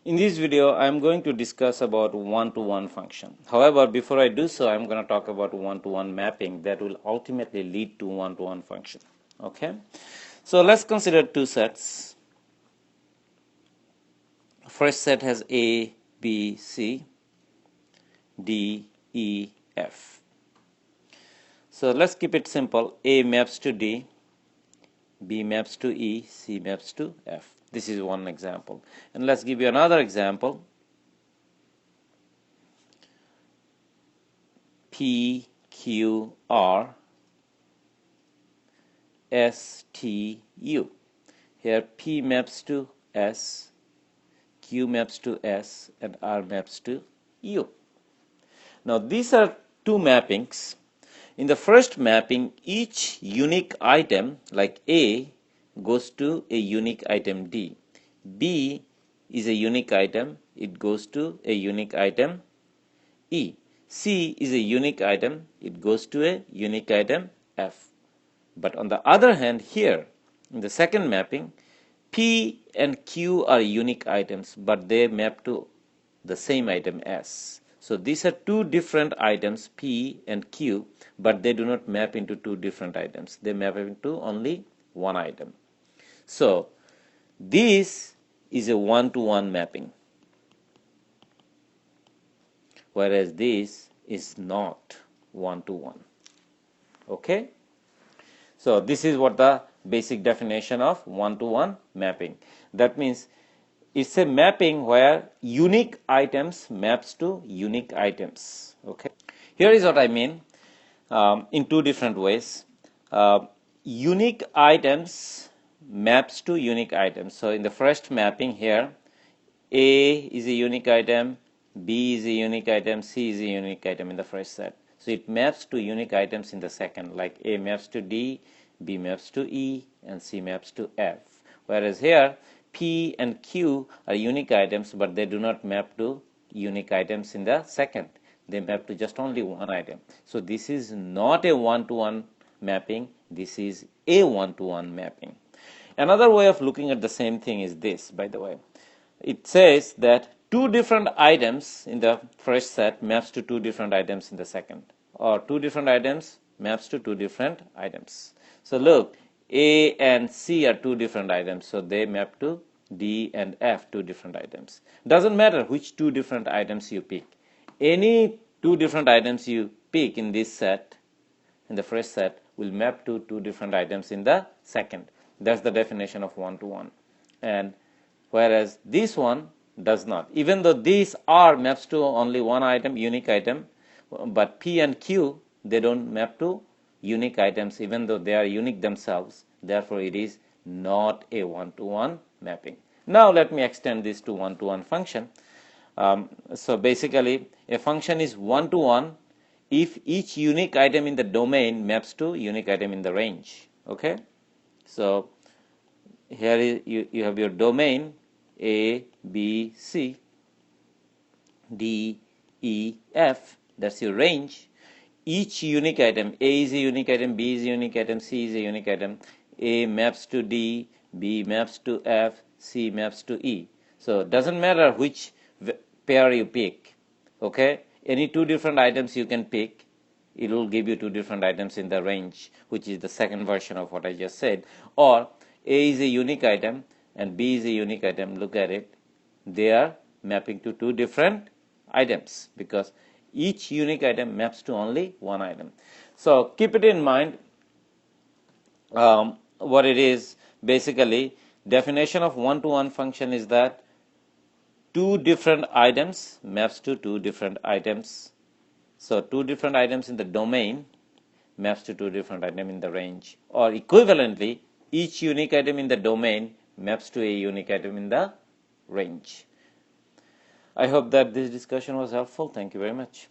In this video, I am going to discuss about one-to-one function. However, before I do so, I am going to talk about one-to-one mapping that will ultimately lead to one-to-one function. Okay, so let's consider two sets. First set has A, B, C, D, E, F. So let's keep it simple. A maps to D, B maps to E, C maps to F. This is one example. And let's give you another example. P, Q, R, S, T, U. Here P maps to S, Q maps to S, and R maps to U. Now these are two mappings. In the first mapping, each unique item like A goes to a unique item D. B is a unique item, it goes to a unique item E. C is a unique item, it goes to a unique item F. But on the other hand, here in the second mapping, P and Q are unique items, but they map to the same item S. So these are two different items, P and Q, but they do not map into two different items. They map into only one item. So this is a one-to-one mapping, whereas this is not one-to-one. Okay? So this is what the basic definition of one-to-one mapping. That means it's a mapping where unique items maps to unique items. Okay. Here is what I mean in two different ways. Unique items maps to unique items. So in the first mapping here, A is a unique item, B is a unique item, C is a unique item in the first set. So it maps to unique items in the second, like A maps to D, B maps to E, and C maps to F. Whereas here, P and Q are unique items, but they do not map to unique items in the second. They map to just only one item. So this is not a one-to-one mapping. This is a one-to-one mapping. Another way of looking at the same thing is this, by the way. It says that two different items in the first set maps to two different items in the second, or two different items maps to two different items. So look, A and C are two different items, so they map to D and F, two different items. Doesn't matter which two different items you pick. Any two different items you pick in this set, in the first set, will map to two different items in the second. That's the definition of one-to-one. And whereas this one does not. Even though these R maps to only one item, unique item, but P and Q, they don't map to unique items even though they are unique themselves. Therefore, it is not a one-to-one mapping. Now, let me extend this to one-to-one function. So basically, a function is one-to-one if each unique item in the domain maps to unique item in the range. Okay? So here is, you have your domain A, B, C, D, E, F. That's your range. Each unique item, A is a unique item, B is a unique item, C is a unique item. A maps to D, B maps to F, C maps to E. So it doesn't matter which pair you pick. Okay? Any two different items you can pick. It will give you two different items in the range, which is the second version of what I just said. Or A is a unique item and B is a unique item. Look at it. They are mapping to two different items because each unique item maps to only one item. So keep it in mind. What it is basically, definition of one-to-one function is that two different items maps to two different items. So two different items in the domain maps to two different items in the range, or equivalently, each unique item in the domain maps to a unique item in the range. I hope that this discussion was helpful. Thank you very much.